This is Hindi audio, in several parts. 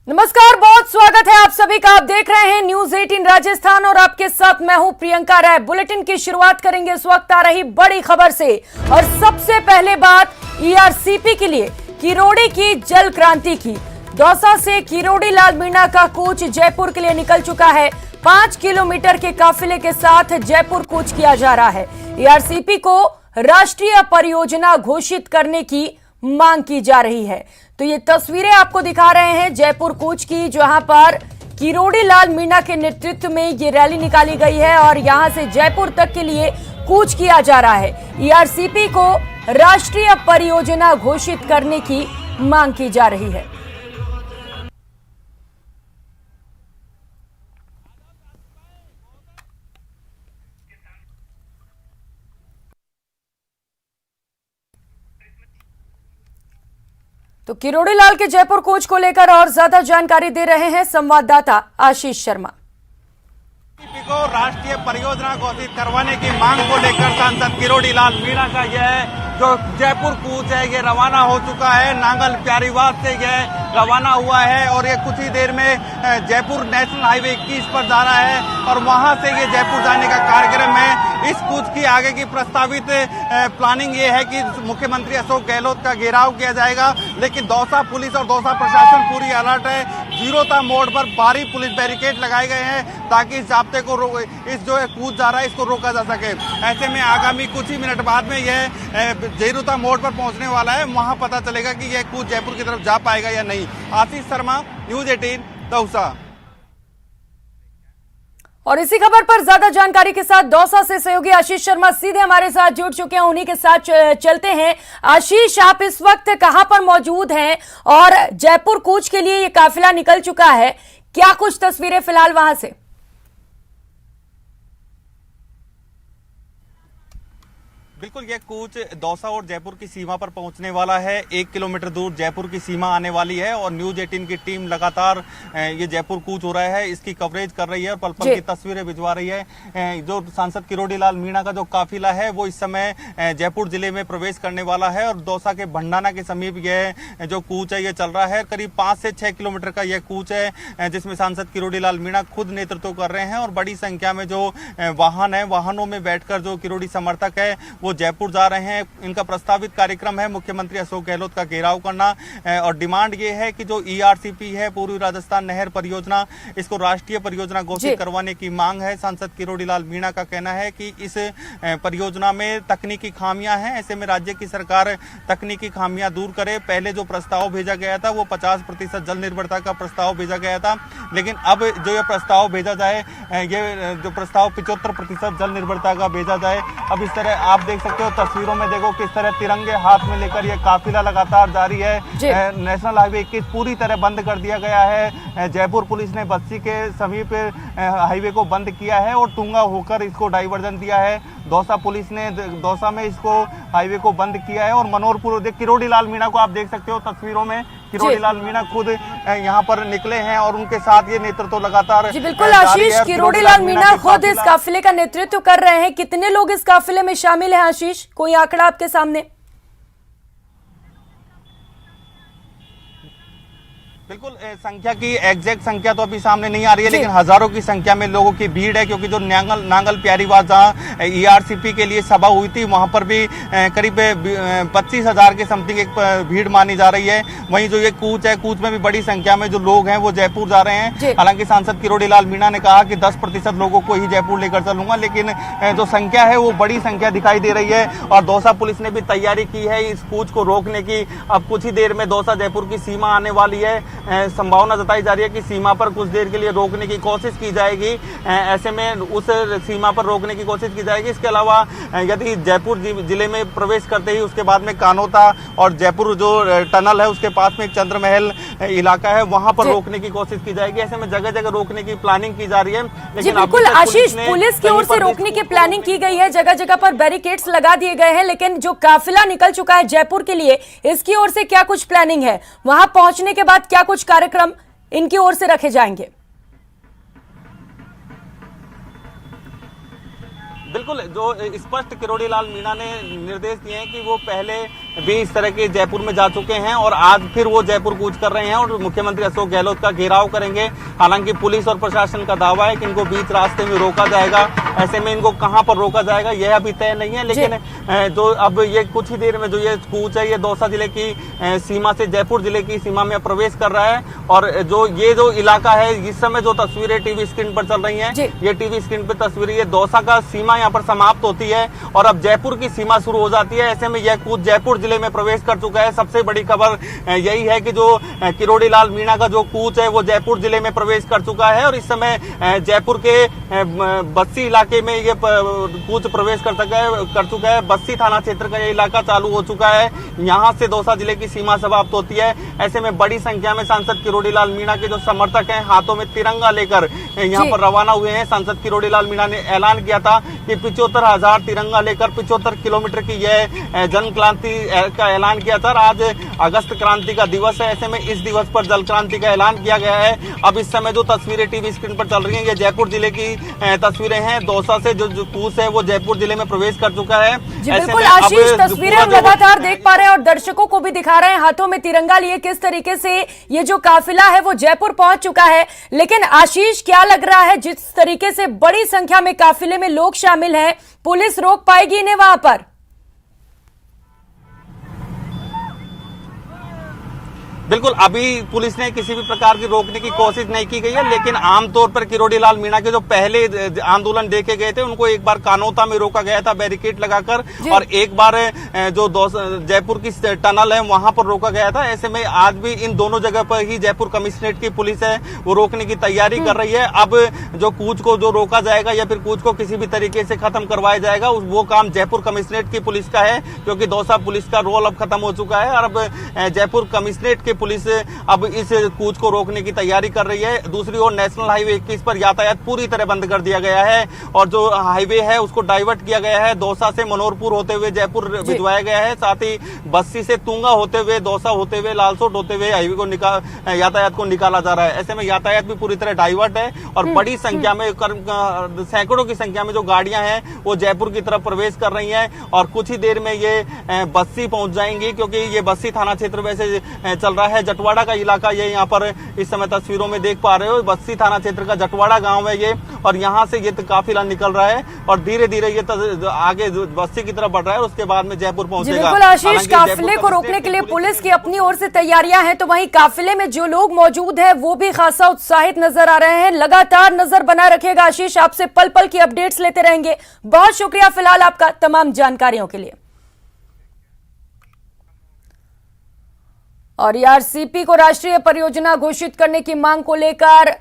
नमस्कार, बहुत स्वागत है आप सभी का। आप देख रहे हैं न्यूज 18 राजस्थान और आपके साथ मैं हूं प्रियंका राय। बुलेटिन की शुरुआत करेंगे इस वक्त आ रही बड़ी खबर से और सबसे पहले बात ईआरसीपी के लिए किरोड़ी की जल क्रांति की। दौसा से किरोड़ी लाल मीणा का कोच जयपुर के लिए निकल चुका है। 5 किलोमीटर के काफिले के साथ जयपुर कूच किया जा रहा है। ईआरसीपी को राष्ट्रीय परियोजना घोषित करने की मांग की जा रही है। तो ये तस्वीरें आपको दिखा रहे हैं जयपुर कूच की, जहां पर किरोड़ी लाल मीणा के नेतृत्व में ये रैली निकाली गई है और यहां से जयपुर तक के लिए कूच किया जा रहा है। ईआरसीपी को राष्ट्रीय परियोजना घोषित करने की मांग की जा रही है। तो किरोड़ी लाल के जयपुर कोच को लेकर और ज्यादा जानकारी दे रहे हैं संवाददाता आशीष शर्मा। को राष्ट्रीय परियोजना घोषित करवाने की मांग को लेकर सांसद किरोड़ी लाल मीणा का यह जो जयपुर कूच है ये रवाना हो चुका है। नांगल प्यारीवास से यह रवाना हुआ है और ये कुछ ही देर में जयपुर नेशनल हाईवे 21 पर जा रहा है और वहां से ये जयपुर जाने का कार्यक्रम है। इस कूच की आगे की प्रस्तावित प्लानिंग ये है कि मुख्यमंत्री अशोक गहलोत का घेराव किया जाएगा, लेकिन दौसा पुलिस और दौसा प्रशासन पूरी अलर्ट है। जीरोता मोड़ पर भारी पुलिस बैरिकेड लगाए गए हैं ताकि इस जाब्ते को इस जो कूच जा रहा है इसको रोका जा सके। ऐसे में आगामी कुछ ही मिनट बाद में यह जेरूता मोड़ पर पहुंचने वाला है। वहां पता चलेगा कि यह कूच जयपुर की तरफ जा पाएगा या नहीं। आशीष शर्मा, न्यूज 18 दौसा। और इसी खबर पर ज्यादा जानकारी के साथ दौसा से सहयोगी आशीष शर्मा सीधे हमारे साथ जुड़ चुके हैं। उन्हीं के साथ चलते हैं। आशीष, आप इस वक्त कहां पर मौजूद हैं और जयपुर कूच के लिए ये काफिला निकल चुका है, क्या कुछ तस्वीरें फिलहाल वहां से? बिल्कुल, यह कूच दौसा और जयपुर की सीमा पर पहुंचने वाला है। 1 किलोमीटर दूर जयपुर की सीमा आने वाली है और न्यूज 18 की टीम लगातार ये जयपुर कूच हो रहा है इसकी कवरेज कर रही है और पल पल की तस्वीरें भिजवा रही है। जो सांसद किरोड़ी लाल मीणा का जो काफिला है वो इस समय जयपुर जिले में प्रवेश करने वाला है और दौसा के भंडाना के समीप यह जो कूच है ये चल रहा है। करीब 5 से 6 किलोमीटर का यह कूच है जिसमें सांसद किरोड़ी लाल मीणा खुद नेतृत्व कर रहे हैं और बड़ी संख्या में जो वाहन है, वाहनों में बैठकर जो किरोड़ी समर्थक है वो जयपुर जा रहे हैं। इनका प्रस्तावित कार्यक्रम है मुख्यमंत्री अशोक गहलोत का घेराव करना और डिमांड ये है कि जो ईआरसीपी है, पूर्वी राजस्थान नहर परियोजना, इसको राष्ट्रीय परियोजना घोषित करवाने की मांग है। सांसद किरोड़ी लाल मीणा का कहना है कि इस परियोजना में तकनीकी खामियां हैं, ऐसे में राज्य की सरकार तकनीकी खामियां दूर करे। पहले जो प्रस्ताव भेजा गया था वो 50% जल निर्भरता का प्रस्ताव भेजा गया था, लेकिन अब जो ये प्रस्ताव भेजा जाए, ये जो प्रस्ताव 75% जल निर्भरता का भेजा जाए। अब इस तरह आप देख सकते हो तस्वीरों में, देखो किस तरह तिरंगे हाथ में लेकर ये काफिला लगातार जारी है। नेशनल हाईवे 21 पूरी तरह बंद कर दिया गया है। जयपुर पुलिस ने बस्सी के समीप हाईवे को बंद किया है और टूंगा होकर इसको डाइवर्जन दिया है। दौसा पुलिस ने दौसा में इसको हाईवे को बंद किया है और मनोहरपुर किरोड़ी लाल मीणा को आप देख सकते हो तस्वीरों में। किरोड़ी लाल मीणा खुद यहाँ पर निकले हैं और उनके साथ ये नेतृत्व लगातार। जी बिल्कुल आशीष, किरोड़ी लाल मीणा खुद इस काफिले का नेतृत्व कर रहे हैं। कितने लोग इस काफिले में शामिल हैं आशीष, कोई आंकड़ा आपके सामने? बिल्कुल, संख्या की एग्जैक्ट संख्या तो अभी सामने नहीं आ रही है, लेकिन हजारों की संख्या में लोगों की भीड़ है क्योंकि जो नांगल प्यारीवास जहां ईआरसीपी के लिए सभा हुई थी वहां पर भी करीब 25,000 के समथिंग एक भीड़ मानी जा रही है। वहीं जो ये कूच है, कूच में भी बड़ी संख्या में जो लोग हैं वो जयपुर जा रहे हैं। हालांकि सांसद किरोड़ी लाल मीणा ने कहा कि 10% लोगों को ही जयपुर लेकर चलूंगा, लेकिन जो संख्या है वो बड़ी संख्या दिखाई दे रही है और दौसा पुलिस ने भी तैयारी की है इस कूच को रोकने की। अब कुछ ही देर में दौसा जयपुर की सीमा आने वाली है। संभावना जताई जा रही है कि सीमा पर कुछ देर के लिए रोकने की कोशिश की जाएगी। ऐसे में उस सीमा पर रोकने की कोशिश की जाएगी। इसके अलावा यदि जयपुर जिले में प्रवेश करते ही उसके बाद में कानोता और जयपुर जो टनल है उसके पास में एक चंद्र महल इलाका है, वहां पर रोकने की कोशिश की जाएगी। ऐसे में जगह जगह रोकने की प्लानिंग की जा रही है। लेकिन बिल्कुल आशीष, पुलिस की ओर से रोकने की प्लानिंग की गई है, जगह जगह पर बैरिकेड्स लगा दिए गए हैं, लेकिन जो काफिला निकल चुका है जयपुर के लिए, इसकी ओर से क्या कुछ प्लानिंग है? वहां पहुंचने के बाद क्या कुछ कार्यक्रम इनकी ओर से रखे जाएंगे? बिल्कुल, जो स्पष्ट किरोड़ी लाल मीणा ने निर्देश दिए हैं कि वो पहले भी इस तरह के जयपुर में जा चुके हैं और आज फिर वो जयपुर कूच कर रहे हैं और मुख्यमंत्री अशोक गहलोत का घेराव करेंगे। हालांकि पुलिस और प्रशासन का दावा है कि इनको बीच रास्ते में रोका जाएगा। ऐसे में इनको कहां पर रोका जाएगा यह अभी तय नहीं है, लेकिन जो अब ये कुछ ही देर में जो ये कूच है ये दौसा जिले की सीमा से जयपुर जिले की सीमा में प्रवेश कर रहा है। और जो इलाका है, इस समय जो तस्वीरें टीवी स्क्रीन पर चल रही हैं, ये टीवी स्क्रीन पर तस्वीरें, ये दौसा का सीमा यहाँ पर समाप्त होती है और अब जयपुर की सीमा शुरू हो जाती है। ऐसे में यह कूच जयपुर जिले में प्रवेश कर चुका है। सबसे बड़ी खबर यही है कि जो किरोड़ी लाल मीणा का जो कूच है वो जयपुर जिले में प्रवेश कर चुका है और इस समय जयपुर के बस्सी इलाके में ये कूच प्रवेश कर चुका है। बस्सी थाना क्षेत्र का ये इलाका चालू हो चुका है। यहाँ से दौसा जिले की सीमा समाप्त होती है। ऐसे में बड़ी संख्या में सांसद किरोड़ी लाल मीणा के जो समर्थक हैं हाथों में तिरंगा लेकर यहाँ पर रवाना हुए हैं। सांसद किरोड़ी लाल मीणा ने ऐलान किया था कि 75,000 तिरंगा लेकर 75 किलोमीटर की यह जन क्रांति का ऐलान किया था। आज अगस्त क्रांति का दिवस है। ऐसे में इस दिवस पर जल क्रांति का ऐलान किया गया है। अब इस समय जो तस्वीरें टीवी स्क्रीन पर चल रही हैं ये जयपुर जिले की तस्वीरें हैं। दौसा से जो कूच है वो जयपुर जिले में प्रवेश कर चुका है। जी बिल्कुल आशीष, तस्वीरें हम लगातार देख पा रहे हैं और दर्शकों को भी दिखा रहे हैं हाथों में तिरंगा लिए किस तरीके से ये जो काफिला है वो जयपुर पहुंच चुका है। लेकिन आशीष, क्या लग रहा है जिस तरीके से बड़ी संख्या में काफिले में लोग शामिल हैं, पुलिस रोक पाएगी इन्हें वहां पर? बिल्कुल, अभी पुलिस ने किसी भी प्रकार की रोकने की कोशिश नहीं की गई है, लेकिन आमतौर पर किरोड़ी लाल मीणा के जो पहले आंदोलन देखे गए थे उनको एक बार कानोता में रोका गया था बैरिकेड लगाकर और एक बार जो जयपुर की टनल है वहां पर रोका गया था। ऐसे में आज भी इन दोनों जगह पर ही जयपुर कमिश्नरेट की पुलिस है वो रोकने की तैयारी कर रही है। अब जो कूच को जो रोका जाएगा या फिर कूच को किसी भी तरीके से खत्म करवाया जाएगा वो काम जयपुर कमिश्नरेट की पुलिस का है, क्योंकि दौसा पुलिस का रोल अब खत्म हो चुका है और अब जयपुर कमिश्नरेट के पुलिस अब इस कूच को रोकने की तैयारी कर रही है। दूसरी ओर नेशनल हाईवे 21 पर यातायात पूरी तरह बंद कर दिया गया है और जो हाईवे है उसको डाइवर्ट किया गया है। दौसा से मनोरपुर होते हुए जयपुर भिजवाया गया है। साथ ही बस्सी से तुंगा होते हुए, दौसा होते हुए, लालसोट होते हुए हाईवे को यातायात को निकाला जा रहा है। ऐसे में यातायात भी पूरी तरह डाइवर्ट है और बड़ी संख्या में सैकड़ों की संख्या में जो गाड़ियां हैं वो जयपुर की तरफ प्रवेश कर रही हैं और कुछ ही देर में ये बस्सी पहुंच जाएंगी, क्योंकि ये बस्सी थाना क्षेत्र वैसे चल रहा है। जटवाड़ा का इलाका ये यहाँ पर इस समय तस्वीरों में देख पा रहे हो, बस्सी थाना क्षेत्र का जटवाड़ा गांव है ये और यहाँ से ये काफिला निकल रहा है और धीरे धीरे ये आगे बस्सी की तरफ बढ़ रहा है, उसके बाद में जयपुर पहुंचेगा। बिल्कुल आशीष, काफिले को रोकने के लिए पुलिस की अपनी ओर से तैयारियां हैं, तो वहीं काफिले में जो लोग मौजूद हैं वो भी खासा उत्साहित नजर आ रहे हैं। लगातार नजर बनाए रखिएगा आशीष, आपसे पल पल की अपडेट्स लेते रहेंगे। बहुत शुक्रिया फिलहाल आपका तमाम जानकारियों के लिए। और ईआरसीपी को राष्ट्रीय परियोजना घोषित करने की मांग को लेकर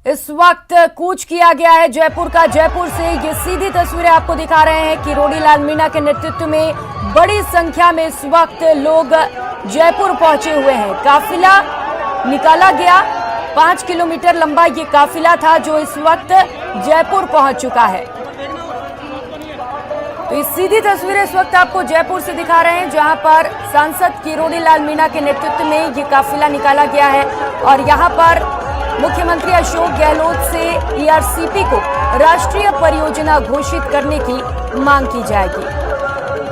इस वक्त कूच किया गया है जयपुर का। जयपुर से ये सीधी तस्वीरें आपको दिखा रहे हैं। किरोड़ी लाल मीणा के नेतृत्व में बड़ी संख्या में इस वक्त लोग जयपुर पहुंचे हुए हैं। काफिला निकाला गया, 5 किलोमीटर लंबा ये काफिला था जो इस वक्त जयपुर पहुंच चुका है। तो ये सीधी तस्वीरें इस वक्त आपको जयपुर से दिखा रहे हैं, जहां पर सांसद किरोड़ी लाल मीणा के नेतृत्व में ये काफिला निकाला गया है और यहां पर मुख्यमंत्री अशोक गहलोत से ईआरसीपी को राष्ट्रीय परियोजना घोषित करने की मांग की जाएगी।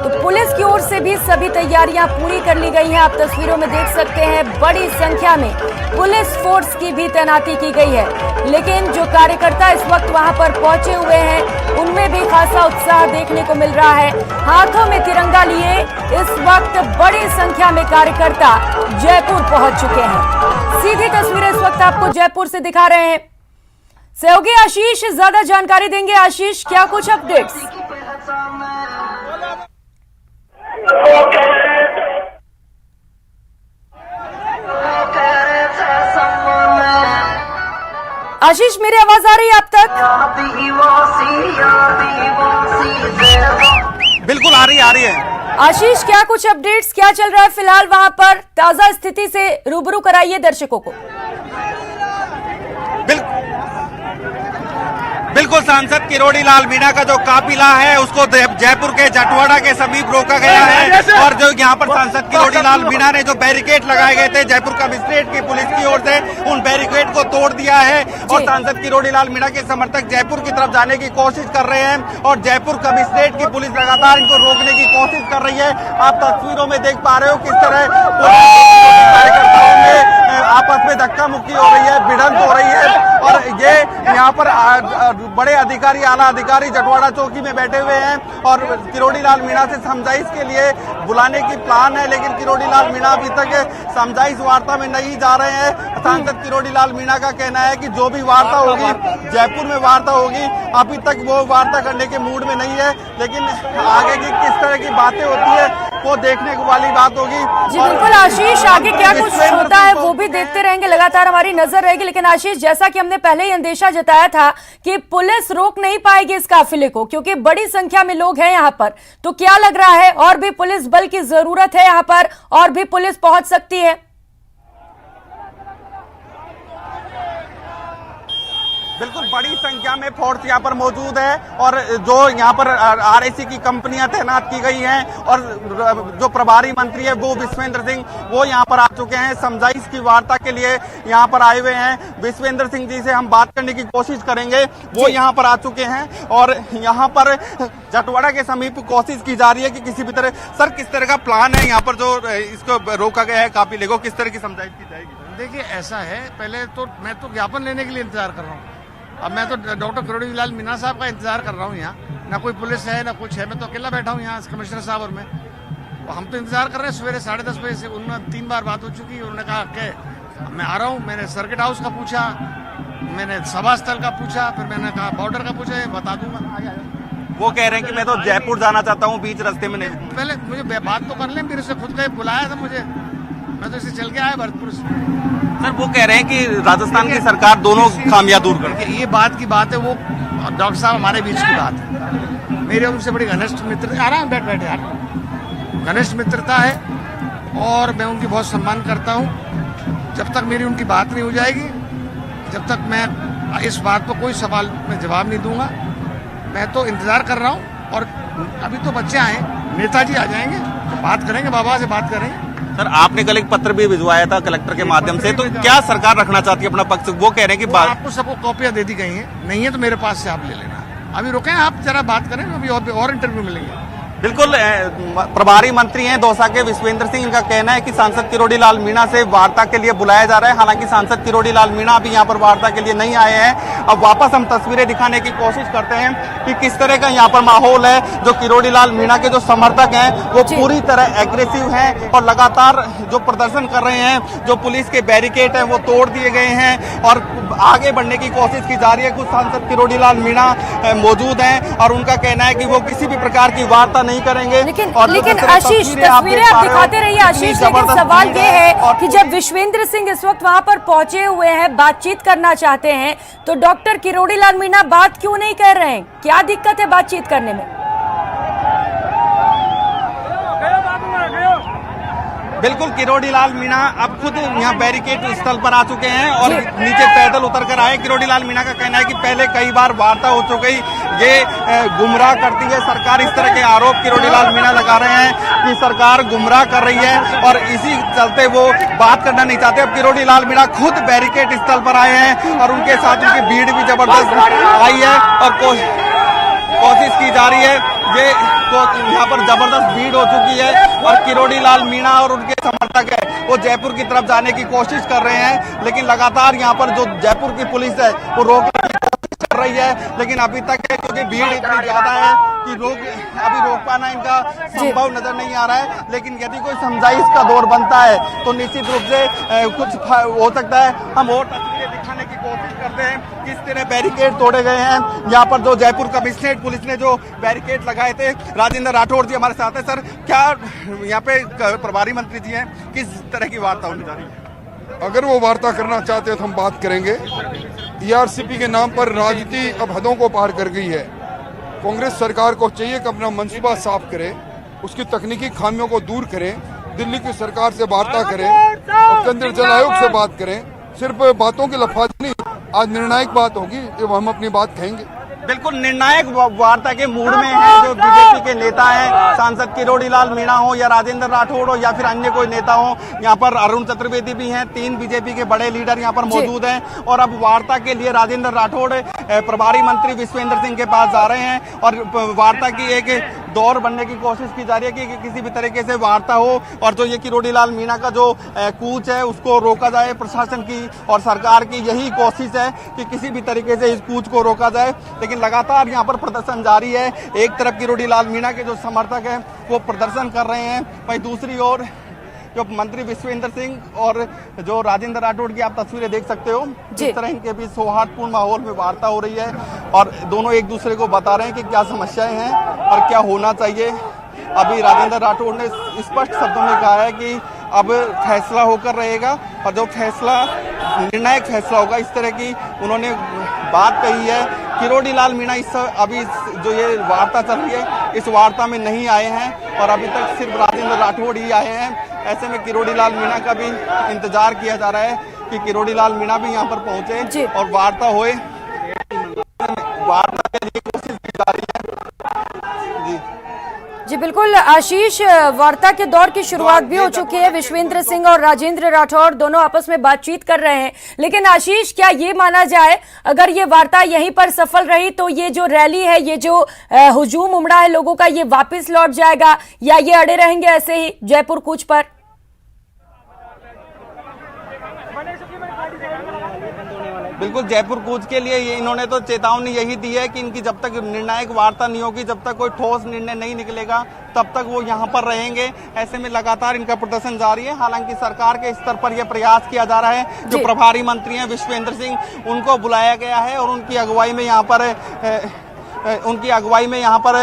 तो पुलिस की ओर से भी सभी तैयारियां पूरी कर ली गई हैं। आप तस्वीरों में देख सकते हैं बड़ी संख्या में पुलिस फोर्स की भी तैनाती की गई है, लेकिन जो कार्यकर्ता इस वक्त वहां पर पहुंचे हुए हैं उनमें भी खासा उत्साह देखने को मिल रहा है। हाथों में तिरंगा लिए इस वक्त बड़ी संख्या में कार्यकर्ता जयपुर पहुंच चुके हैं। सीधी तस्वीरें इस वक्त आपको जयपुर से दिखा रहे हैं। सहयोगी आशीष ज्यादा जानकारी देंगे। आशीष, क्या कुछ अपडेट्स? आशीष, मेरी आवाज आ रही है आप तक? बिल्कुल आ रही है। आशीष, क्या कुछ अपडेट्स, क्या चल रहा है फिलहाल वहां पर? ताजा स्थिति से रूबरू कराइए दर्शकों को। बिल्कुल सांसद किरोड़ी लाल मीणा का जो काफिला है उसको जयपुर के जटवाड़ा के समीप रोका गया है और जो यहाँ पर सांसद किरोड़ी लाल मीणा ने जो बैरिकेड लगाए गए थे जयपुर कमिश्नरेट की पुलिस की ओर से उन बैरिकेड को तोड़ दिया है और सांसद किरोड़ी लाल मीणा के समर्थक जयपुर की तरफ जाने की कोशिश कर रहे हैं और जयपुर कमिश्नरेट की पुलिस लगातार इनको रोकने की कोशिश कर रही है। आप तस्वीरों में देख पा रहे हो किस तरह कार्यकर्ताओं में आपस में धक्का मुक्की हो रही है, भिड़ंत हो रही है और ये यहाँ पर बड़े अधिकारी, आला अधिकारी जटवाड़ा चौकी में बैठे हुए हैं और किरोड़ी लाल मीणा से समझाइश के लिए बुलाने की प्लान है, लेकिन किरोड़ी लाल मीणा अभी तक समझाइश वार्ता में नहीं जा रहे हैं। सांसद किरोड़ी लाल मीणा का कहना है कि जो भी वार्ता होगी जयपुर में वार्ता होगी, अभी तक वो वार्ता करने के मूड में नहीं है, लेकिन आगे की किस तरह की बातें होती है वो देखने वाली बात होगी। जी बिल्कुल आशीष, आगे क्या कुछ होता है वो भी देखते रहेंगे, लगातार हमारी नजर रहेगी। लेकिन आशीष, जैसा कि हमने पहले ही अंदेशा जताया था कि पुलिस रोक नहीं पाएगी इस काफिले को क्योंकि बड़ी संख्या में लोग हैं यहाँ पर, तो क्या लग रहा है और भी पुलिस बल की जरूरत है यहाँ पर, और भी पुलिस पहुंच सकती है? बिल्कुल बड़ी संख्या में फोर्स यहाँ पर मौजूद है और जो यहाँ पर आरएसी की कंपनियां तैनात की गई हैं और जो प्रभारी मंत्री है वो विश्वेंद्र सिंह वो यहाँ पर आ चुके हैं, समझाइश की वार्ता के लिए यहाँ पर आए हुए हैं। विश्वेंद्र सिंह जी से हम बात करने की कोशिश करेंगे, वो यहाँ पर आ चुके हैं और यहाँ पर जटवाड़ा के समीप कोशिश की जा रही है कि किसी भी तरह, सर किस तरह का प्लान है यहाँ पर जो इसको रोका गया है काफिले को, किस तरह की समझाइश की जाएगी? देखिए ऐसा है, पहले तो मैं तो ज्ञापन लेने के लिए इंतजार कर रहा हूँ। अब मैं तो डॉक्टर किरोड़ी लाल मीणा साहब का इंतजार कर रहा हूँ यहाँ, ना कोई पुलिस है ना कुछ है, मैं तो अकेला बैठा हूँ यहाँ कमिश्नर साहब और मैं। तो हम तो इंतजार कर रहे हैं सवेरे 10:30 बजे से, उनमें 3 बार बात हो चुकी है। उन्होंने कहा कि मैं आ रहा हूँ, मैंने सर्किट हाउस का पूछा, मैंने सभा स्थल का पूछा, फिर मैंने कहा बॉर्डर का पूछा, बता दूंगा। वो कह रहे हैं कि मैं तो जयपुर जाना चाहता हूँ, बीच रास्ते में नहीं। पहले मुझे बात तो कर लें, फिर से खुद का बुलाया था मुझे, मैं तो इसे चल के आया भरतपुर से। सर वो कह रहे हैं कि राजस्थान की सरकार दोनों खामियां दूर कर, ये बात की बात है, वो डॉक्टर साहब हमारे बीच की बात है, मेरे उनसे बड़ी घनिष्ठ मित्रता, आराम बैठ यार, घनिष्ठ मित्रता है और मैं उनकी बहुत सम्मान करता हूँ। जब तक मेरी उनकी बात नहीं हो जाएगी, जब तक मैं इस बात पर कोई सवाल में जवाब नहीं दूंगा। मैं तो इंतजार कर रहा हूँ और अभी तो बच्चे आए, नेताजी आ जाएंगे तो बात करेंगे, बाबा से बात करेंगे। सर आपने कल एक पत्र भी भिजवाया था कलेक्टर के माध्यम से, तो क्या सरकार रखना चाहती है अपना पक्ष? वो कह रहे हैं कि आपको सबको कॉपियां दे दी गई हैं, नहीं है तो मेरे पास से आप ले लेना। अभी रुकें, आप जरा बात करें, अभी और इंटरव्यू मिलेंगे। बिल्कुल प्रभारी मंत्री हैं दौसा के विश्वेंद्र सिंह, इनका कहना है कि सांसद किरोड़ी लाल मीणा से वार्ता के लिए बुलाया जा रहा है। हालांकि सांसद किरोड़ी लाल मीणा अभी यहाँ पर वार्ता के लिए नहीं आए हैं। अब वापस हम तस्वीरें दिखाने की कोशिश करते हैं कि किस तरह का यहाँ पर माहौल है। जो किरोड़ी लाल मीणा के जो समर्थक हैं वो पूरी तरह एग्रेसिव हैं और लगातार जो प्रदर्शन कर रहे हैं, जो पुलिस के बैरिकेड हैं वो तोड़ दिए गए हैं और आगे बढ़ने की कोशिश की जा रही है। कुछ सांसद किरोड़ी लाल मीणा मौजूद हैं और उनका कहना है कि वो किसी भी प्रकार की वार्ता नहीं करेंगे। लेकिन आशीष, तस्वीरें आप दिखाते रहिए आशीष, लेकिन सवाल ये है कि जब विश्वेंद्र सिंह इस वक्त वहां पर पहुंचे हुए हैं, बातचीत करना चाहते हैं, तो डॉक्टर किरोड़ी लाल मीणा बात क्यों नहीं कर रहे हैं? क्या दिक्कत है बातचीत करने में? बिल्कुल किरोड़ी लाल मीणा अब खुद यहाँ बैरिकेड स्थल पर आ चुके हैं और नीचे पैदल उतर कर आए। किरोड़ी लाल मीणा का कहना है कि पहले कई बार वार्ता हो चुकी, ये गुमराह करती है सरकार। इस तरह के आरोप किरोड़ी लाल मीणा लगा रहे हैं कि सरकार गुमराह कर रही है और इसी चलते वो बात करना नहीं चाहते। अब किरोड़ी लाल मीणा खुद बैरिकेड स्थल पर आए हैं और उनके साथ उनकी भीड़ भी जबरदस्त आई है और कोशिश की जा रही है। ये यहाँ पर जबरदस्त भीड़ हो चुकी है और किरोड़ी लाल मीणा और उनके समर्थक है वो जयपुर की तरफ जाने की कोशिश कर रहे हैं, लेकिन लगातार यहाँ पर जो जयपुर की पुलिस है वो रोकने की कोशिश कर रही है, लेकिन अभी तक है क्योंकि भीड़ इतनी ज्यादा है कि रोक पाना इनका संभव नजर नहीं आ रहा है। लेकिन यदि कोई समझाइश का दौर बनता है तो निश्चित रूप से कुछ हो सकता है। हम और तस्वीरें दिखाने की कोशिश करते हैं किस तरह बैरिकेड तोड़े गए हैं। यहाँ पर जो जयपुर कमिश्नरेट पुलिस ने जो बैरिकेड लगाए थे, राजेंद्र राठौड़ जी हमारे साथ है। सर क्या यहाँ पे प्रभारी मंत्री जी हैं, किस तरह की वार्ता होने जा रही है? अगर वो वार्ता करना चाहते हैं तो हम बात करेंगे। ईआरसीपी के नाम पर राजनीति अब हदों को पार कर गई है। कांग्रेस सरकार को चाहिए कि अपना मंसूबा साफ करे, उसकी तकनीकी खामियों को दूर करें, दिल्ली की सरकार से वार्ता करें और केंद्रीय जल आयोग से बात करें। सिर्फ बातों की लफाजी नहीं, आज निर्णायक बात होगी जब हम अपनी बात कहेंगे। बिल्कुल निर्णायक वार्ता के मूड में है जो बीजेपी के नेता हैं, सांसद किरोड़ी लाल मीणा हो या राजेंद्र राठौड़ हो या फिर अन्य कोई नेता हो। यहाँ पर अरुण चतुर्वेदी भी हैं, 3 बीजेपी के बड़े लीडर यहाँ पर मौजूद हैं। और अब वार्ता के लिए राजेंद्र राठौड़ प्रभारी मंत्री विश्वेंद्र सिंह के पास जा रहे हैं और वार्ता की एक दौर बनने की कोशिश की जा रही है कि किसी भी तरीके से वार्ता हो और जो ये किरोड़ी लाल मीणा का जो कूच है उसको रोका जाए। प्रशासन की और सरकार की यही कोशिश है कि किसी भी तरीके से इस कूच को रोका जाए, लेकिन लगातार यहाँ पर प्रदर्शन जारी है। एक तरफ किरोड़ी लाल मीणा के जो समर्थक हैं वो प्रदर्शन कर रहे हैं, वहीं दूसरी ओर जो मंत्री विश्वेंद्र सिंह और जो राजेंद्र राठौड़ की आप तस्वीरें देख सकते हो, इस तरह इनके बीच सौहार्दपूर्ण माहौल में वार्ता हो रही है और दोनों एक दूसरे को बता रहे हैं कि क्या समस्याएं हैं और क्या होना चाहिए। अभी राजेंद्र राठौड़ ने स्पष्ट शब्दों में कहा है कि अब फैसला होकर रहेगा और जो फैसला निर्णायक फैसला होगा, इस तरह की उन्होंने बात कही है। किरोड़ी लाल मीणा अभी जो ये वार्ता चल रही है इस वार्ता में नहीं आए हैं और अभी तक सिर्फ राजेंद्र राठौड़ ही आए हैं। ऐसे में किरोड़ी लाल मीणा का भी इंतजार किया जा रहा है कि किरोड़ी लाल मीणा भी यहाँ पर पहुंचे और वार्ता होए। वार्ता के लिए कोशिश की जा रही है। जी बिल्कुल आशीष, वार्ता के दौर की शुरुआत भी हो चुकी है। विश्वेंद्र सिंह और राजेंद्र राठौड़ दोनों आपस में बातचीत कर रहे हैं, लेकिन आशीष क्या ये माना जाए अगर ये वार्ता यहीं पर सफल रही तो ये जो रैली है, ये जो हुजूम उमड़ा है लोगों का, ये वापस लौट जाएगा या ये अड़े रहेंगे ऐसे ही जयपुर कूच पर? बिल्कुल जयपुर कूच के लिए ये इन्होंने तो चेतावनी यही दी है कि इनकी जब तक निर्णायक वार्ता नहीं होगी, जब तक कोई ठोस निर्णय नहीं निकलेगा, तब तक वो यहाँ पर रहेंगे। ऐसे में लगातार इनका प्रदर्शन जारी है। हालांकि सरकार के स्तर पर यह प्रयास किया जा रहा है, जो प्रभारी मंत्री हैं विश्वेंद्र सिंह, उनको बुलाया गया है और उनकी अगुवाई में यहाँ पर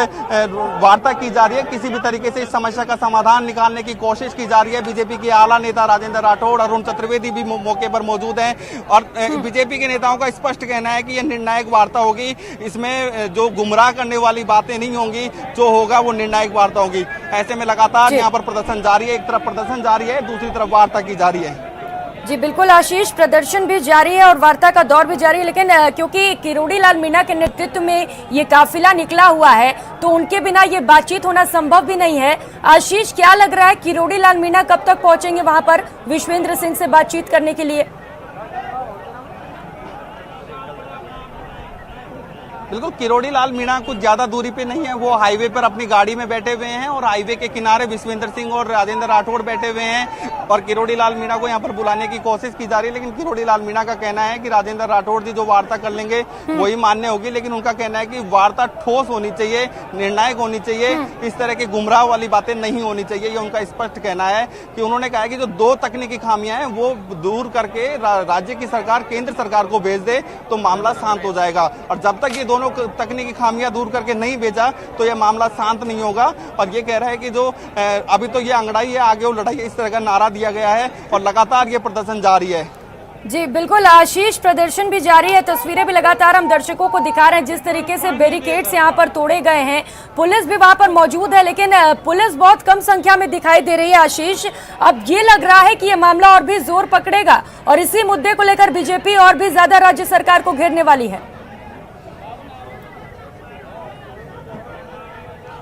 वार्ता की जा रही है। किसी भी तरीके से इस समस्या का समाधान निकालने की कोशिश की जा रही है। बीजेपी के आला नेता राजेंद्र राठौड़, अरुण चतुर्वेदी भी मौके पर मौजूद हैं और बीजेपी के नेताओं का स्पष्ट कहना है कि यह निर्णायक वार्ता होगी, इसमें जो गुमराह करने वाली बातें नहीं होंगी, जो होगा वो निर्णायक वार्ता होगी। ऐसे में लगातार यहाँ पर प्रदर्शन जारी है, एक तरफ प्रदर्शन जारी है, दूसरी तरफ वार्ता की जा रही है। जी बिल्कुल आशीष, प्रदर्शन भी जारी है और वार्ता का दौर भी जारी है, लेकिन क्योंकि किरोड़ी लाल मीणा के नेतृत्व में ये काफिला निकला हुआ है तो उनके बिना ये बातचीत होना संभव भी नहीं है। आशीष, क्या लग रहा है किरोड़ी लाल मीणा कब तक पहुंचेंगे वहां पर विश्वेंद्र सिंह से बातचीत करने के लिए? बिल्कुल किरोड़ी लाल मीणा कुछ ज्यादा दूरी पे नहीं है, वो हाईवे पर अपनी गाड़ी में बैठे हुए हैं और हाईवे के किनारे विश्वेंद्र सिंह और राजेंद्र राठौड़ बैठे हुए हैं और किरोड़ी लाल मीणा को यहाँ पर बुलाने की कोशिश की जा रही है। लेकिन किरोड़ी लाल मीणा का कहना है कि राजेंद्र राठौड़ जी जो वार्ता कर लेंगे वही मान्य होगी, लेकिन उनका कहना है कि वार्ता ठोस होनी चाहिए, निर्णायक होनी चाहिए, इस तरह की गुमराह वाली बातें नहीं होनी चाहिए। ये उनका स्पष्ट कहना है कि उन्होंने कहा है कि जो 2 तकनीकी खामियां हैं वो दूर करके राज्य की सरकार केंद्र सरकार को भेज दे तो मामला शांत हो जाएगा और जब तक ये दोनों तकनीकी खामियां दूर करके नहीं भेजा तो यह मामला शांत नहीं होगा। और ये कह रहा है कि जो अभी तो ये अंगड़ाई है, आगे वो लड़ाई है, इस तरह का नारा दिया गया है और लगातार ये प्रदर्शन जारी है। जी बिल्कुल आशीष, प्रदर्शन भी जारी है, तस्वीरें भी लगातार हम दर्शकों को दिखा रहे हैं जिस तरीके से बैरिकेड्स यहाँ पर तोड़े गए हैं। पुलिस भी वहां पर मौजूद है, लेकिन पुलिस बहुत कम संख्या में दिखाई दे रही है। आशीष, अब ये लग रहा है कि ये मामला और भी जोर पकड़ेगा और इसी मुद्दे को लेकर बीजेपी और भी ज्यादा राज्य सरकार को घेरने वाली है।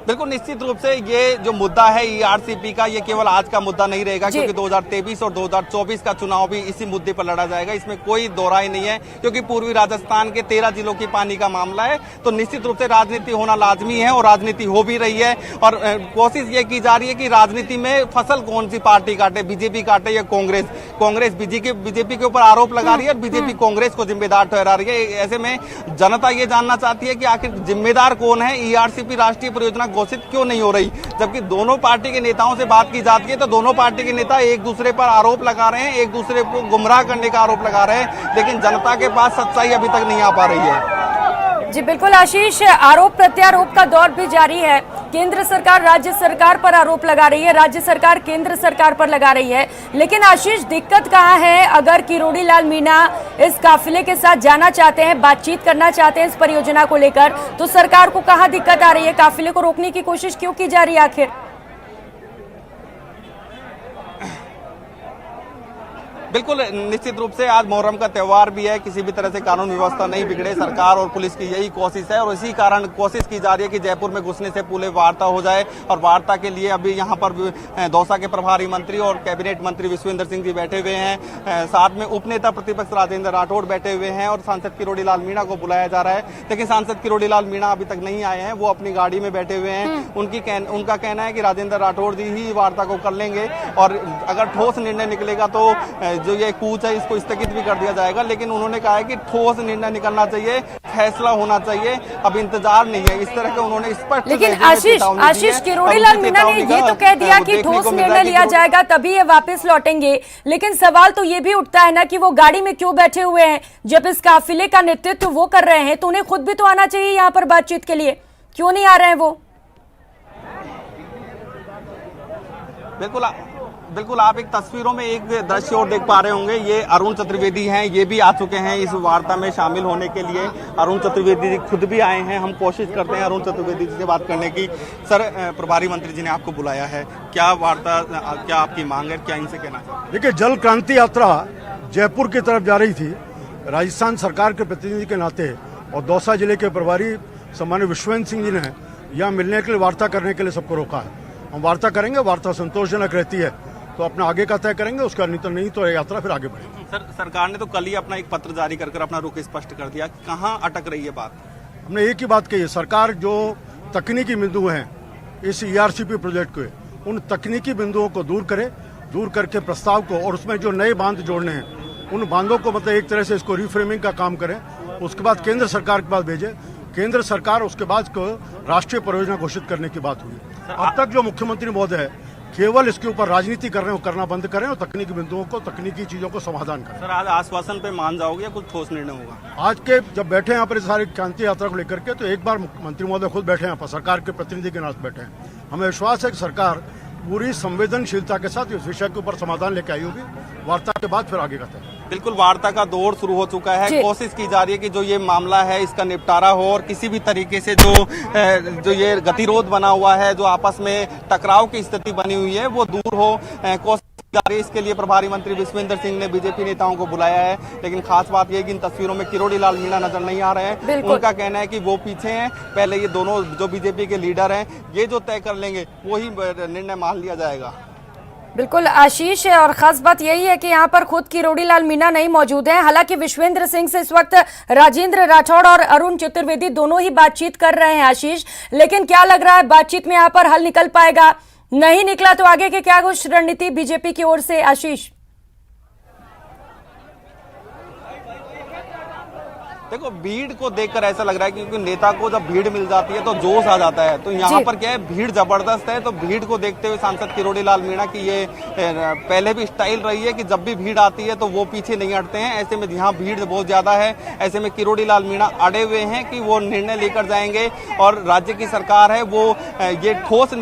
बिल्कुल निश्चित रूप से ये जो मुद्दा है ईआरसीपी का, ये केवल आज का मुद्दा नहीं रहेगा, क्योंकि 2023 और 2024 का चुनाव भी इसी मुद्दे पर लड़ा जाएगा, इसमें कोई दोहराई नहीं है। क्योंकि पूर्वी राजस्थान के 13 जिलों की पानी का मामला है, तो निश्चित रूप से राजनीति होना लाजमी है और राजनीति हो भी रही है। और कोशिश ये की जा रही है कि राजनीति में फसल कौन सी पार्टी काटे, बीजेपी काटे या कांग्रेस। कांग्रेस बीजेपी के ऊपर आरोप लगा रही है और बीजेपी कांग्रेस को जिम्मेदार ठहरा रही है। ऐसे में जनता ये जानना चाहती है कि आखिर जिम्मेदार कौन है, ईआरसीपी राष्ट्रीय परियोजना घोषित क्यों नहीं हो रही। जबकि दोनों पार्टी के नेताओं से बात की जाती है तो दोनों पार्टी के नेता एक दूसरे पर आरोप लगा रहे हैं, एक दूसरे को गुमराह करने का आरोप लगा रहे हैं, लेकिन जनता के पास सच्चाई अभी तक नहीं आ पा रही है। जी बिल्कुल आशीष, आरोप प्रत्यारोप का दौर भी जारी है। केंद्र सरकार राज्य सरकार पर आरोप लगा रही है, राज्य सरकार केंद्र सरकार पर लगा रही है, लेकिन आशीष दिक्कत कहाँ है? अगर किरोड़ी लाल मीणा इस काफिले के साथ जाना चाहते हैं, बातचीत करना चाहते हैं इस परियोजना को लेकर, तो सरकार को कहाँ दिक्कत आ रही है? काफिले को रोकने की कोशिश क्यों की जा रही है आखिर? बिल्कुल, निश्चित रूप से आज मुहर्रम का त्योहार भी है, किसी भी तरह से कानून व्यवस्था नहीं बिगड़े, सरकार और पुलिस की यही कोशिश है और इसी कारण कोशिश की जा रही है कि जयपुर में घुसने से पूरे वार्ता हो जाए। और वार्ता के लिए अभी यहाँ पर दौसा के प्रभारी मंत्री और कैबिनेट मंत्री विश्वेंद्र सिंह जी बैठे हुए हैं, साथ में उपनेता प्रतिपक्ष राजेंद्र राठौड़ बैठे हुए हैं और सांसद किरोड़ी लाल मीणा को बुलाया जा रहा है। लेकिन सांसद किरोड़ी लाल मीणा अभी तक नहीं आए हैं, वो अपनी गाड़ी में बैठे हुए हैं। उनका कहना है कि राजेंद्र राठौड़ जी ही वार्ता को कर लेंगे और अगर ठोस निर्णय निकलेगा तो जो ये कूच है इसको स्थगित भी कर दिया जाएगा। लेकिन उन्होंने कहा है कि ठोस निर्णय निकलना चाहिए, फैसला होना चाहिए, अब इंतजार नहीं है, इस तरह के उन्होंने स्पष्ट। लेकिन आशीष किरोड़ी लाल मीणा ने ये तो कह दिया कि ठोस निर्णय लिया जाएगा तभी ये वापस लौटेंगे। लेकिन सवाल तो ये भी उठता है ना कि वो गाड़ी में क्यों बैठे हुए हैं? जब इस काफिले का नेतृत्व वो कर रहे हैं तो उन्हें खुद भी तो आना चाहिए यहाँ पर बातचीत के लिए, क्यों नहीं आ रहे हैं वो? बिल्कुल आप एक तस्वीरों में एक दृश्य और देख पा रहे होंगे, ये अरुण चतुर्वेदी हैं, ये भी आ चुके हैं इस वार्ता में शामिल होने के लिए। अरुण चतुर्वेदी जी खुद भी आए हैं, हम कोशिश करते हैं अरुण चतुर्वेदी जी से बात करने की। सर, प्रभारी मंत्री जी ने आपको बुलाया है, क्या वार्ता, क्या आपकी मांग है, क्या इनसे कहना चाहिए? देखिए, जल क्रांति यात्रा जयपुर की तरफ जा रही थी, राजस्थान सरकार के प्रतिनिधि के नाते और दौसा जिले के प्रभारी सम्मानित विश्वेंद्र सिंह जी ने यहाँ मिलने के लिए, वार्ता करने के लिए सबको रोका है। हम वार्ता करेंगे, वार्ता संतोषजनक रहती है तो अपना आगे का तय करेंगे, उसका नहीं तो यात्रा फिर आगे बढ़ेगी। सर, सरकार ने तो कल ही अपना एक पत्र जारी कर अपना रुख स्पष्ट कर दिया, कहाँ अटक रही है बात? हमने एक ही बात कही है, सरकार जो तकनीकी बिंदु हैं इस ERCP प्रोजेक्ट के, उन तकनीकी बिंदुओं को दूर करके प्रस्ताव को और उसमें जो नए बांध जोड़ने हैं उन बांधों को मतलब एक तरह से इसको रिफ्रेमिंग का काम करें, उसके बाद केंद्र सरकार के पास भेजे, केंद्र सरकार उसके बाद को राष्ट्रीय परियोजना घोषित करने की बात हुई। अब तक जो मुख्यमंत्री महोदय है केवल इसके ऊपर राजनीति कर रहे हो, करना बंद करें और तकनीकी बिंदुओं को, तकनीकी चीजों को समाधान करें। सर, आज आश्वासन पे मान जाओगे या कुछ ठोस निर्णय होगा? आज के जब बैठे यहाँ पर सारी क्रांति यात्रा को लेकर के, तो एक बार मंत्री महोदय खुद बैठे यहाँ पर, सरकार के प्रतिनिधि के नाते बैठे हैं। हमें विश्वास है कि सरकार पूरी संवेदनशीलता के साथ इस विषय के ऊपर समाधान लेके आई होगी, वार्ता के बाद फिर आगे का तय। बिल्कुल, वार्ता का दौर शुरू हो चुका है, कोशिश की जा रही है कि जो ये मामला है इसका निपटारा हो और किसी भी तरीके से जो ये गतिरोध बना हुआ है, जो आपस में टकराव की स्थिति बनी हुई है, वो दूर हो। कोशिश की जा रही है, इसके लिए प्रभारी मंत्री विश्वेंद्र सिंह ने बीजेपी नेताओं को बुलाया है। लेकिन खास बात यह कि इन तस्वीरों में किरोड़ी लाल मीणा नजर नहीं आ रहे हैं। उनका कहना है कि वो पीछे हैं, पहले ये दोनों जो बीजेपी के लीडर हैं ये जो तय कर लेंगे वही निर्णय मान लिया जाएगा। बिल्कुल आशीष, और खास बात यही है कि यहाँ पर खुद किरोड़ी लाल मीणा नहीं मौजूद हैं। हालांकि विश्वेंद्र सिंह से इस वक्त राजेंद्र राठौड़ और अरुण चतुर्वेदी दोनों ही बातचीत कर रहे हैं आशीष, लेकिन क्या लग रहा है बातचीत में यहाँ पर हल निकल पाएगा? नहीं निकला तो आगे के क्या कुछ रणनीति बीजेपी की ओर से आशीष? देखो, भीड़ को देखकर ऐसा लग रहा है क्योंकि नेता को जब भीड़ मिल जाती है तो जोश आ जाता है, तो यहाँ पर क्या है, भीड़ जबरदस्त है। तो भीड़ को देखते हुए सांसद किरोड़ी लाल मीणा की ये पहले भी स्टाइल रही है कि जब भी भीड़ आती है तो वो पीछे नहीं हटते हैं। ऐसे में यहाँ भीड़ बहुत ज्यादा है, ऐसे में किरोड़ी लाल मीणा अड़े हुए हैं कि वो निर्णय लेकर जाएंगे और राज्य की सरकार है वो ये ठोस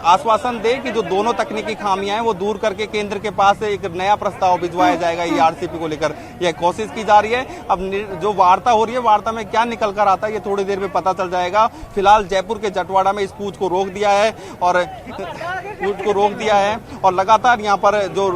आश्वासन दे कि जो दोनों तकनीकी खामियां हैं वो दूर करके केंद्र के पास एक नया प्रस्ताव भिजवाया जाएगा ERCP को लेकर। यह कोशिश की जा रही है। अब जो वार्ता हो रही है, वार्ता में क्या निकल कर आता है ये थोड़ी देर में पता चल जाएगा। फिलहाल जयपुर के जटवाड़ा में इस कूच को रोक दिया है और लगातार यहाँ पर जो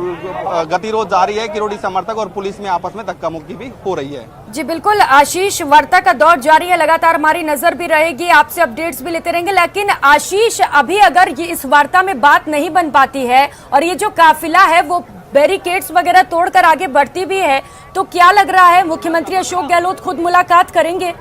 गतिरोध जारी है, किरोड़ी समर्थक और पुलिस में आपस में धक्का मुक्की भी हो रही है। जी बिल्कुल आशीष, वार्ता का दौर जारी है, लगातार हमारी नजर भी रहेगी, आपसे अपडेट्स भी लेते रहेंगे। लेकिन आशीष, अभी अगर ये इस वार्ता में बात नहीं बन पाती है और ये जो काफिला है वो बैरिकेड्स वगैरह तोड़कर आगे बढ़ती भी है, तो क्या लग रहा है मुख्यमंत्री अशोक गहलोत खुद मुलाकात करेंगे?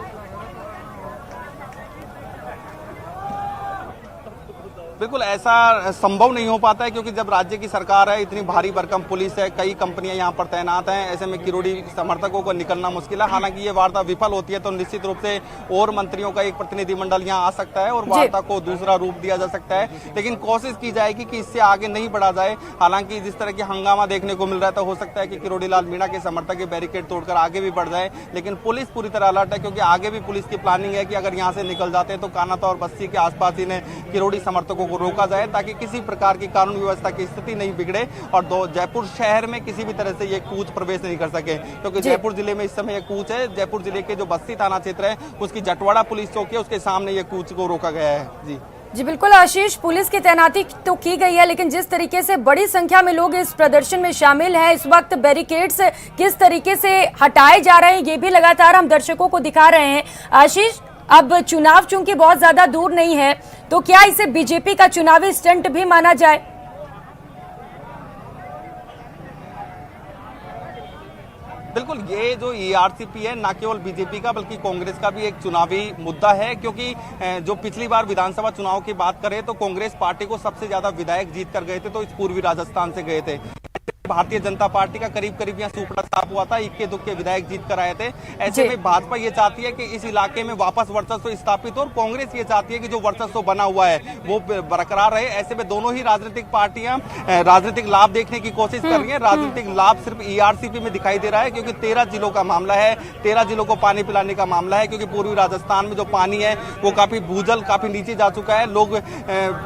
बिल्कुल ऐसा संभव नहीं हो पाता है क्योंकि जब राज्य की सरकार है, इतनी भारी भरकम पुलिस है, कई कंपनियां यहाँ पर तैनात हैं, ऐसे में किरोड़ी समर्थकों को निकलना मुश्किल है। हालांकि ये वार्ता विफल होती है तो निश्चित रूप से और मंत्रियों का एक प्रतिनिधिमंडल यहाँ आ सकता है और वार्ता को दूसरा रूप दिया जा सकता है, लेकिन कोशिश की जाएगी कि इससे आगे नहीं बढ़ा जाए। हालांकि जिस तरह की हंगामा देखने को मिल रहा है तो हो सकता है कि किरोड़ी लाल मीणा के समर्थक बैरिकेड तोड़कर आगे भी बढ़ जाए, लेकिन पुलिस पूरी तरह अलर्ट है क्योंकि आगे भी पुलिस की प्लानिंग है कि अगर यहाँ से निकल जाते हैं तो कानाता और बस्ती के आसपास इन्हें किरोड़ी समर्थकों को रोका जाए ताकि किसी प्रकार की कानून व्यवस्था की स्थिति नहीं बिगड़े और जयपुर शहर में किसी भी तरह से ये कूच प्रवेश नहीं कर सके, क्योंकि जयपुर जिले में इस समय ये कूच है। जयपुर जिले के जो बस्ती थाना क्षेत्र है उसकी जटवाड़ा पुलिस चौकी है, उसके सामने ये कूच को रोका गया है। जी जी बिल्कुल आशीष, पुलिस की तैनाती तो की गई है, लेकिन जिस तरीके से बड़ी संख्या में लोग इस प्रदर्शन में शामिल हैं, इस वक्त बैरिकेड्स किस तरीके से हटाए जा रहे हैं ये भी लगातार हम दर्शकों को दिखा रहे हैं। आशीष, अब चुनाव चूंकि बहुत ज्यादा दूर नहीं है, तो क्या इसे बीजेपी का चुनावी स्टंट भी माना जाए? बिल्कुल, ये जो ईआरसीपी है ना केवल बीजेपी का बल्कि कांग्रेस का भी एक चुनावी मुद्दा है, क्योंकि जो पिछली बार विधानसभा चुनाव की बात करें तो कांग्रेस पार्टी को सबसे ज्यादा विधायक जीत कर गए थे, तो इस पूर्वी राजस्थान से गए थे। भारतीय जनता पार्टी का करीब यहाँ सुपड़ा साफ हुआ था, इक्के दुक्के विधायक जीत कर आए थे। ऐसे में भाजपा ये चाहती है कि इस इलाके में वापस वर्चस्व स्थापित हो, और कांग्रेस ये चाहती है कि जो वर्चस्व बना हुआ है वो बरकरार रहे। ऐसे में दोनों ही राजनीतिक पार्टियां राजनीतिक लाभ देखने की कोशिश कर रही है। राजनीतिक लाभ सिर्फ ईआरसीपी में दिखाई दे रहा है, क्योंकि 13 जिलों का मामला है, 13 जिलों को पानी पिलाने का मामला है, क्योंकि पूर्वी राजस्थान में जो पानी है वो काफी भूजल काफी नीचे जा चुका है। लोग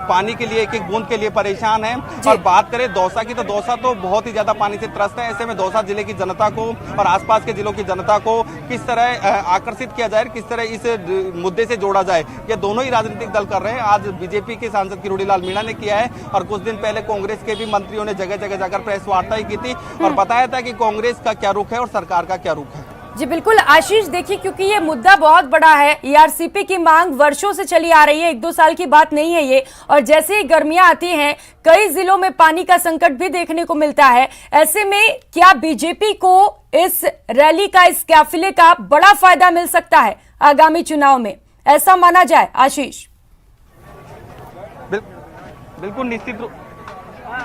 पानी के लिए एक एक बूंद के लिए परेशान है। और बात करें दौसा की, तो दौसा तो बहुत ही ज्यादा पानी से त्रस्त है। ऐसे में दौसा जिले की जनता को और आसपास के जिलों की जनता को किस तरह आकर्षित किया जाए, किस तरह इस मुद्दे से जोड़ा जाए, ये दोनों ही राजनीतिक दल कर रहे हैं। आज बीजेपी के सांसद किरोड़ीलाल मीणा ने किया है, और कुछ दिन पहले कांग्रेस के भी मंत्रियों ने जगह जगह जाकर प्रेस वार्ता ही की थी और बताया था कि कांग्रेस का क्या रुख है और सरकार का क्या रुख है। जी बिल्कुल आशीष, देखिए क्योंकि ये मुद्दा बहुत बड़ा है, ईआरसीपी की मांग वर्षों से चली आ रही है, 1-2 साल की बात नहीं है ये, और जैसे ही गर्मियां आती हैं कई जिलों में पानी का संकट भी देखने को मिलता है। ऐसे में क्या बीजेपी को इस रैली का, इस काफिले का बड़ा फायदा मिल सकता है आगामी चुनाव में, ऐसा माना जाए आशीष?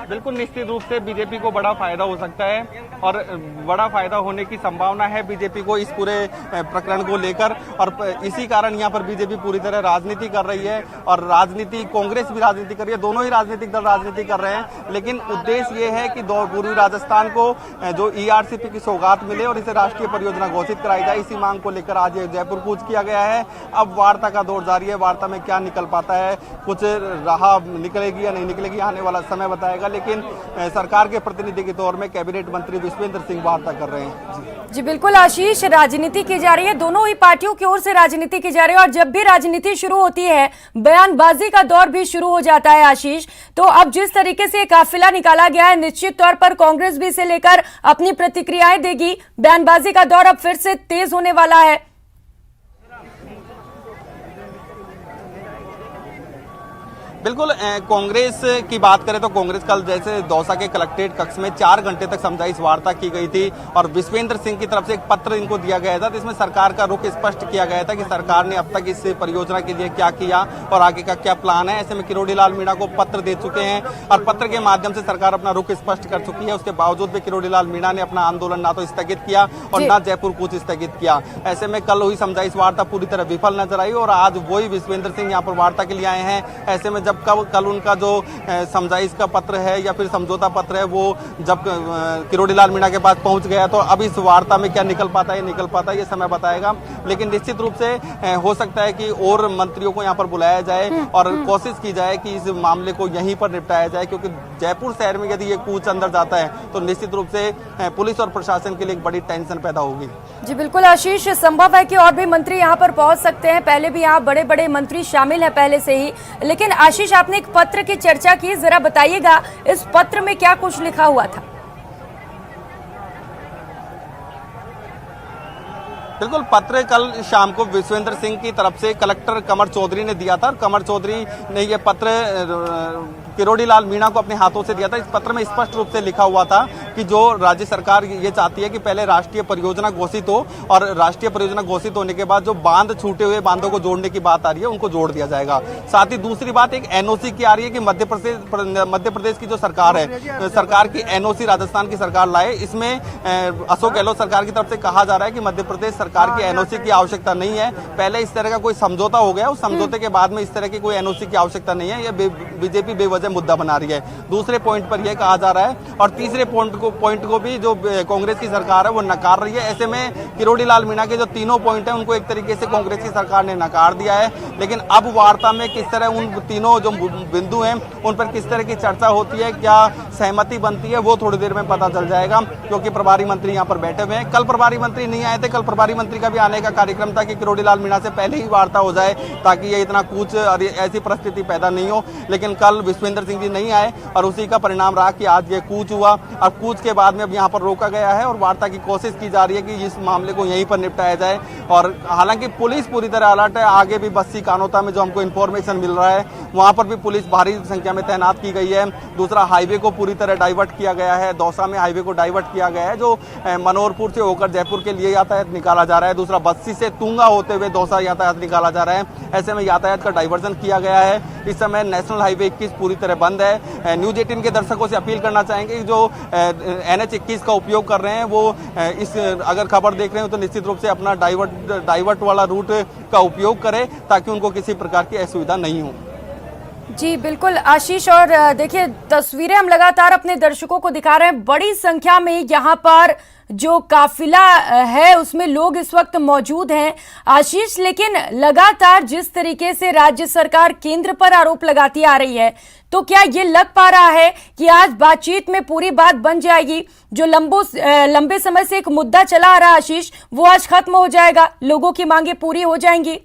बिल्कुल निश्चित रूप से बीजेपी को बड़ा फायदा हो सकता है, और बड़ा फायदा होने की संभावना है बीजेपी को इस पूरे प्रकरण को लेकर। और इसी कारण यहाँ पर बीजेपी पूरी तरह राजनीति कर रही है, और राजनीति कांग्रेस भी राजनीति कर रही है, दोनों ही राजनीतिक दल राजनीति कर रहे हैं। लेकिन उद्देश्य ये है कि पूर्वी राजस्थान को जो ईआरसीपी की सौगात मिले और इसे राष्ट्रीय परियोजना घोषित कराई जाए, इसी मांग को लेकर आज जयपुर कूच किया गया है। अब वार्ता का दौर जारी है, वार्ता में क्या निकल पाता है, कुछ राह निकलेगी या नहीं निकलेगी, आने वाला समय बताएगा। लेकिन सरकार के प्रतिनिधि के तौर में कैबिनेट मंत्री विश्वेंद्र सिंह वार्ता कर रहे हैं। जी बिल्कुल आशीष, राजनीति की जा रही है, दोनों ही पार्टियों की ओर से राजनीति की जा रही है, और जब भी राजनीति शुरू होती है बयानबाजी का दौर भी शुरू हो जाता है आशीष। तो अब जिस तरीके से काफिला निकाला गया है, निश्चित तौर पर कांग्रेस भी इसे लेकर अपनी प्रतिक्रियाएं देगी, बयानबाजी का दौर अब फिर से तेज होने वाला है। बिल्कुल, कांग्रेस की बात करें तो कांग्रेस कल जैसे दौसा के कलेक्ट्रेट कक्ष में 4 घंटे तक समझाइश वार्ता की गई थी, और विश्वेंद्र सिंह की तरफ से एक पत्र इनको दिया गया था, जिसमें सरकार का रुख स्पष्ट किया गया था कि सरकार ने अब तक इस परियोजना के लिए क्या किया और आगे का क्या प्लान है। ऐसे में किरोड़ीलाल मीणा को पत्र दे चुके हैं, और पत्र के माध्यम से सरकार अपना रुख स्पष्ट कर चुकी है। उसके बावजूद भी किरोड़ीलाल मीणा ने अपना आंदोलन ना तो स्थगित किया और ना जयपुर कूच स्थगित किया। ऐसे में कल हुई समझाइश वार्ता पूरी तरह विफल नजर आई, और आज वही विश्वेंद्र सिंह यहाँ पर वार्ता के लिए आए हैं। ऐसे में जब कल उनका जो समझाइश का पत्र है या फिर समझौता पत्र है वो जब किरोड़ीलाल मीणा के पास पहुंच गया, तो अब इस वार्ता में क्या निकल पाता है ये समय बताएगा। लेकिन निश्चित रूप से हो सकता है कि और मंत्रियों को यहाँ पर बुलाया जाए और कोशिश की जाए कि इस मामले को यहीं पर निपटाया जाए, क्योंकि जयपुर शहर में यदि ये कूच अंदर जाता है तो निश्चित रूप से पुलिस और प्रशासन के लिए एक बड़ी टेंशन पैदा होगी। जी बिल्कुल आशीष, संभव है कि और भी मंत्री यहाँ पर पहुंच सकते हैं, पहले भी यहाँ बड़े बड़े मंत्री शामिल हैं पहले से ही। लेकिन आशीष, आपने एक पत्र की चर्चा की, जरा बताइएगा इस पत्र में क्या कुछ लिखा हुआ था? बिल्कुल, पत्र कल शाम को विश्वेंद्र सिंह की तरफ से कलेक्टर कमर चौधरी ने दिया था। कमर चौधरी ने यह पत्र किरोड़ीलाल मीणा को अपने हाथों से दिया था। इस पत्र में स्पष्ट रूप से लिखा हुआ था कि जो राज्य सरकार ये चाहती है कि पहले राष्ट्रीय परियोजना घोषित हो, और राष्ट्रीय परियोजना घोषित होने के बाद जो बांध छूटे हुए बांधों को जोड़ने की बात आ रही है उनको जोड़ दिया जाएगा। साथ ही दूसरी बात एक एनओसी की आ रही है कि मध्य प्रदेश की जो सरकार है, सरकार की एनओसी राजस्थान की सरकार लाए। इसमें अशोक गहलोत सरकार की तरफ से कहा जा रहा है कि मध्य प्रदेश सरकार की एनओसी की आवश्यकता नहीं है। पहले इस तरह का कोई समझौता हो गया, उस समझौते के बाद में इस तरह की कोई एनओसी की आवश्यकता नहीं है। यह बीजेपी बेवजह से मुद्दा बना रही है। दूसरे पॉइंट पर यह कहा जा रहा है और तीसरे पॉइंट को भी जो कांग्रेस की सरकार है वो नकार रही है। ऐसे में किरोड़ी लाल मीणा के जो तीनों पॉइंट है उनको एक तरीके से कांग्रेस की सरकार ने नकार दिया है। लेकिन अब वार्ता में किस तरह उन तीनों जो बिंदु हैं उन पर किस तरह की चर्चा होती है, क्या सहमति बनती है, वो थोड़ी देर में पता चल जाएगा, क्योंकि प्रभारी मंत्री यहाँ पर बैठे हुए हैं। कल प्रभारी मंत्री नहीं आए थे, कल प्रभारी मंत्री का भी आने का कार्यक्रम था कि किरोड़ी लाल मीणा से पहले ही वार्ता हो जाए ताकि ये इतना कूच और ऐसी परिस्थिति पैदा नहीं हो। लेकिन कल विश्वेंद्र सिंह जी नहीं आए और उसी का परिणाम रहा कि आज ये कूच हुआ। अब कूच के बाद में अब यहाँ पर रोका गया है और वार्ता की कोशिश की जा रही है कि इस मामले को यहीं पर निपटाया जाए। और हालांकि पुलिस पूरी तरह अलर्ट है। आगे भी बस्सी कानोता में जो हमको इन्फॉर्मेशन मिल रहा है वहां पर भी पुलिस भारी संख्या में तैनात की गई है। दूसरा, हाईवे को पूरी तरह डाइवर्ट किया गया है। दौसा में हाईवे को डाइवर्ट किया गया है जो मनोहरपुर से होकर जयपुर के लिए यातायात निकाला जा रहा है। दूसरा, बस्सी से तुंगा होते हुए दौसा यातायात निकाला जा रहा है। ऐसे में यातायात का डाइवर्जन किया गया है। इस समय नेशनल हाईवे 21 पूरी तरह बंद है। न्यूज 18 के दर्शकों से अपील करना चाहेंगे जो NH 21 का उपयोग कर रहे हैं वो इस अगर खबर देख रहे हो तो निश्चित रूप से अपना डाइवर्ट वाला रूट का उपयोग करें ताकि उनको किसी प्रकार की असुविधा नहीं हो। जी बिल्कुल आशीष, और देखिए तस्वीरें हम लगातार अपने दर्शकों को दिखा रहे हैं। बड़ी संख्या में यहाँ पर जो काफिला है उसमें लोग इस वक्त मौजूद हैं आशीष, लेकिन लगातार जिस तरीके से राज्य सरकार केंद्र पर आरोप लगाती आ रही है, तो क्या ये लग पा रहा है कि आज बातचीत में पूरी बात बन जाएगी? जो लंबे समय से एक मुद्दा चला आ रहा आशीष, वो आज खत्म हो जाएगा, लोगों की मांगे पूरी हो जाएंगी?